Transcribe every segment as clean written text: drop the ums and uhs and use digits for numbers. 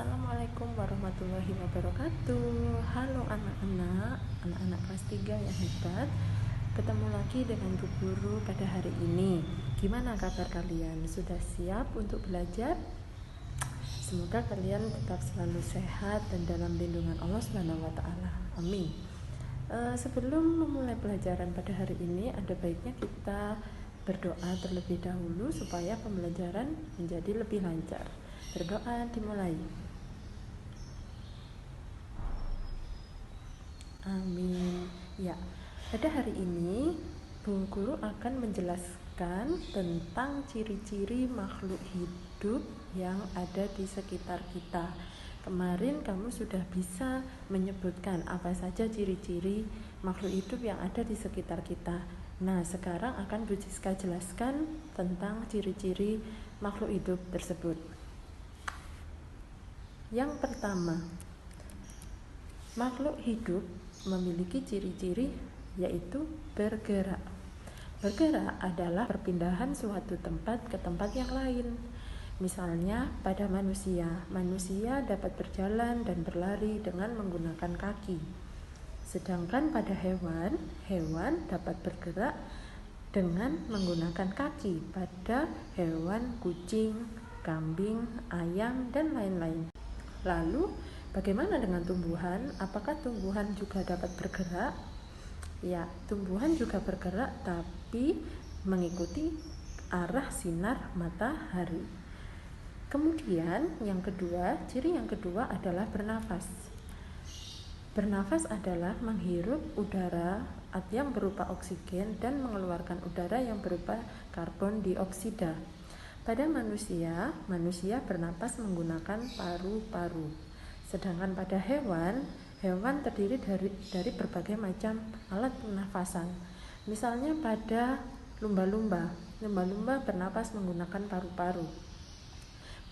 Assalamualaikum warahmatullahi wabarakatuh. Halo anak-anak kelas 3 yang hebat. Ketemu lagi dengan Bu Guru pada hari ini. Gimana kabar kalian? Sudah siap untuk belajar? Semoga kalian tetap selalu sehat dan dalam lindungan Allah Subhanahu wa taala. Amin. Sebelum memulai pelajaran pada hari ini, ada baiknya kita berdoa terlebih dahulu supaya pembelajaran menjadi lebih lancar. Berdoa dimulai. Amin. Ya, pada hari ini Bu Guru akan menjelaskan tentang ciri-ciri makhluk hidup yang ada di sekitar kita. Kemarin kamu sudah bisa menyebutkan apa saja ciri-ciri makhluk hidup yang ada di sekitar kita. Nah, sekarang akan Bu Siska jelaskan tentang ciri-ciri makhluk hidup tersebut. Yang pertama, makhluk hidup memiliki ciri-ciri yaitu bergerak. Bergerak adalah perpindahan suatu tempat ke tempat yang lain. Misalnya pada manusia dapat berjalan dan berlari dengan menggunakan kaki. Sedangkan pada hewan dapat bergerak dengan menggunakan kaki pada hewan kucing, kambing, ayam, dan lain-lain. Lalu, bagaimana dengan tumbuhan? Apakah tumbuhan juga dapat bergerak? Ya, tumbuhan juga bergerak tapi mengikuti arah sinar matahari. Kemudian ciri yang kedua adalah bernafas. Bernafas adalah menghirup udara yang berupa oksigen dan mengeluarkan udara yang berupa karbon dioksida. Pada manusia bernapas menggunakan paru-paru. Sedangkan pada hewan terdiri dari berbagai macam alat pernafasan. Misalnya pada lumba-lumba bernapas menggunakan paru-paru.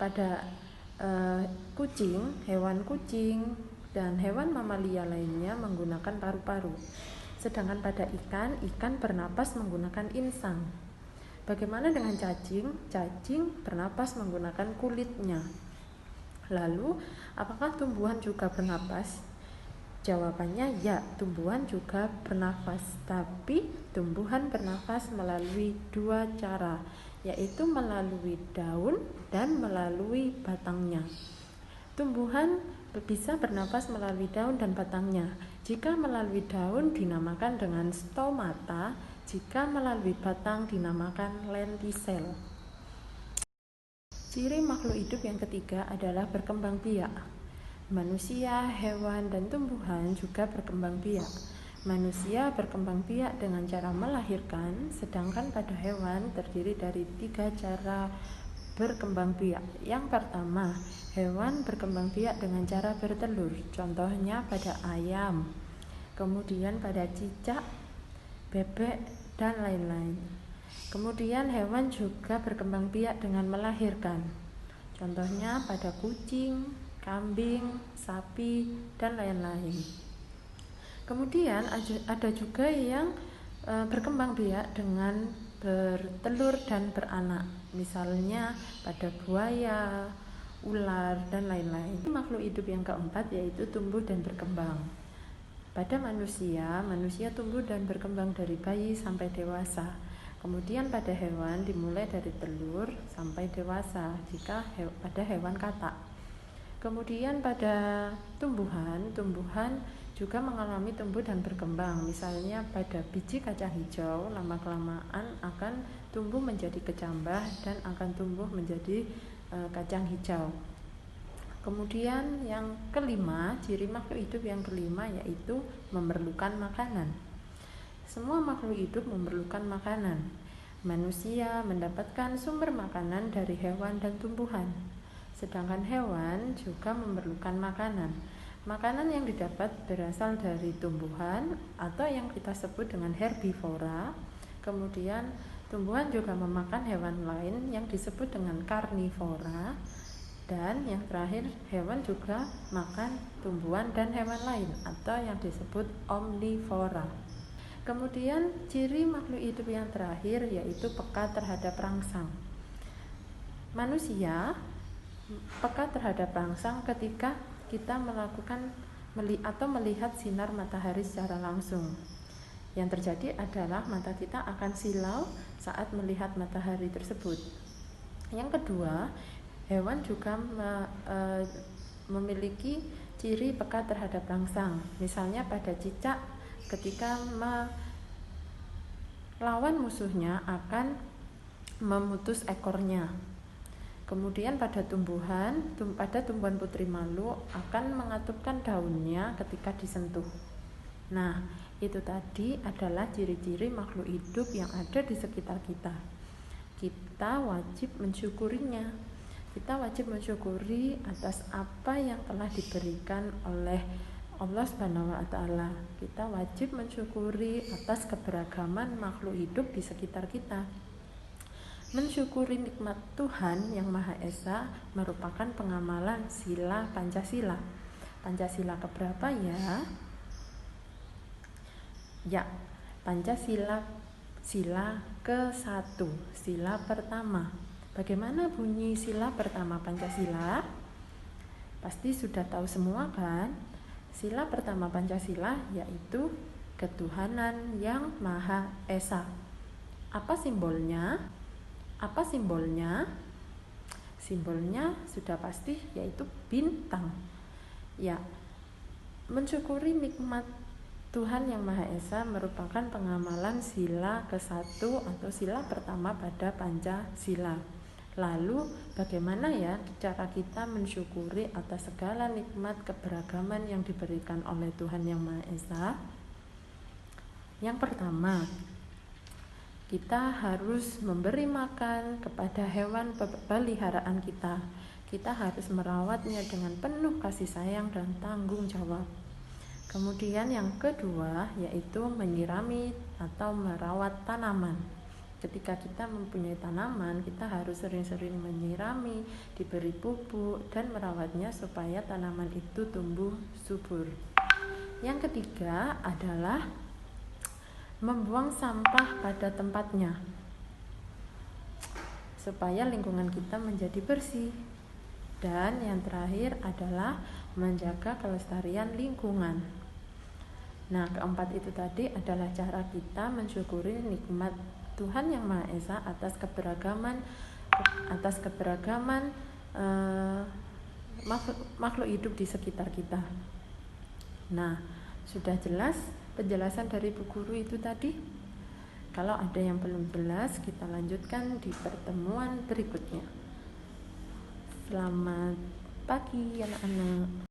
Pada hewan kucing dan hewan mamalia lainnya menggunakan paru-paru. Sedangkan pada ikan bernapas menggunakan insang. Bagaimana dengan cacing? Cacing bernapas menggunakan kulitnya. Lalu, apakah tumbuhan juga bernapas? Jawabannya ya, tumbuhan juga bernapas. Tapi tumbuhan bernapas melalui dua cara, yaitu melalui daun dan melalui batangnya. Tumbuhan bisa bernapas melalui daun dan batangnya. Jika melalui daun dinamakan dengan stomata, jika melalui batang dinamakan lentisel. Ciri makhluk hidup yang ketiga adalah berkembang biak. Manusia, hewan, dan tumbuhan juga berkembang biak. Manusia berkembang biak dengan cara melahirkan, sedangkan pada hewan terdiri dari 3 cara berkembang biak. Yang pertama, hewan berkembang biak dengan cara bertelur, contohnya pada ayam, kemudian pada cicak, bebek, dan lain-lain. Kemudian hewan juga berkembang biak dengan melahirkan, contohnya pada kucing, kambing, sapi, dan lain-lain. Kemudian ada juga yang berkembang biak dengan bertelur dan beranak, misalnya pada buaya, ular, dan lain-lain. Makhluk hidup yang keempat yaitu tumbuh dan berkembang. Pada manusia tumbuh dan berkembang dari bayi sampai dewasa. Kemudian pada hewan dimulai dari telur sampai dewasa jika pada hewan katak. Kemudian pada tumbuhan juga mengalami tumbuh dan berkembang. Misalnya pada biji kacang hijau, lama-kelamaan akan tumbuh menjadi kecambah dan akan tumbuh menjadi kacang hijau. Kemudian yang kelima, ciri makhluk hidup yang kelima yaitu memerlukan makanan. Semua makhluk hidup memerlukan makanan. Manusia mendapatkan sumber makanan dari hewan dan tumbuhan. Sedangkan hewan juga memerlukan makanan. Makanan yang didapat berasal dari tumbuhan atau yang kita sebut dengan herbivora. Kemudian tumbuhan juga memakan hewan lain yang disebut dengan karnivora. Dan yang terakhir, hewan juga makan tumbuhan dan hewan lain atau yang disebut omnivora. Kemudian ciri makhluk hidup yang terakhir yaitu peka terhadap rangsang. Manusia peka terhadap rangsang ketika kita melihat sinar matahari secara langsung. Yang terjadi adalah mata kita akan silau saat melihat matahari tersebut. Yang kedua, hewan juga memiliki ciri peka terhadap rangsang. Misalnya pada cicak, ketika melawan musuhnya akan memutus ekornya. Kemudian pada tumbuhan putri malu akan mengatupkan daunnya ketika disentuh. Nah, itu tadi adalah ciri-ciri makhluk hidup yang ada di sekitar kita. Kita wajib mensyukurinya. Kita wajib mensyukuri atas apa yang telah diberikan oleh Allah Subhanahu wa Ta'ala. Kita wajib mensyukuri atas keberagaman makhluk hidup di sekitar kita. Mensyukuri nikmat Tuhan yang Maha Esa merupakan pengamalan sila Pancasila. Pancasila keberapa ya? Ya, Pancasila sila ke-1, sila pertama. Bagaimana bunyi sila pertama Pancasila? Pasti sudah tahu semua kan? Sila pertama Pancasila yaitu ketuhanan yang Maha Esa. Apa simbolnya? Simbolnya sudah pasti yaitu bintang. Ya, mensyukuri nikmat Tuhan yang Maha Esa merupakan pengamalan sila ke-1 atau sila pertama pada Pancasila. Lalu bagaimana ya cara kita mensyukuri atas segala nikmat keberagaman yang diberikan oleh Tuhan yang Maha Esa? Yang pertama, kita harus memberi makan kepada hewan peliharaan kita. Kita harus merawatnya dengan penuh kasih sayang dan tanggung jawab. Kemudian yang kedua yaitu menyirami atau merawat tanaman. Ketika kita mempunyai tanaman, kita harus sering-sering menyirami, diberi pupuk dan merawatnya supaya tanaman itu tumbuh subur. Yang ketiga adalah membuang sampah pada tempatnya supaya lingkungan kita menjadi bersih. Dan yang terakhir adalah menjaga kelestarian lingkungan. Nah, keempat itu tadi adalah cara kita mensyukuri nikmat Tuhan yang Maha Esa atas keberagaman makhluk hidup di sekitar kita. Nah, sudah jelas penjelasan dari Bu Guru itu tadi? Kalau ada yang belum jelas, kita lanjutkan di pertemuan berikutnya. Selamat pagi anak-anak.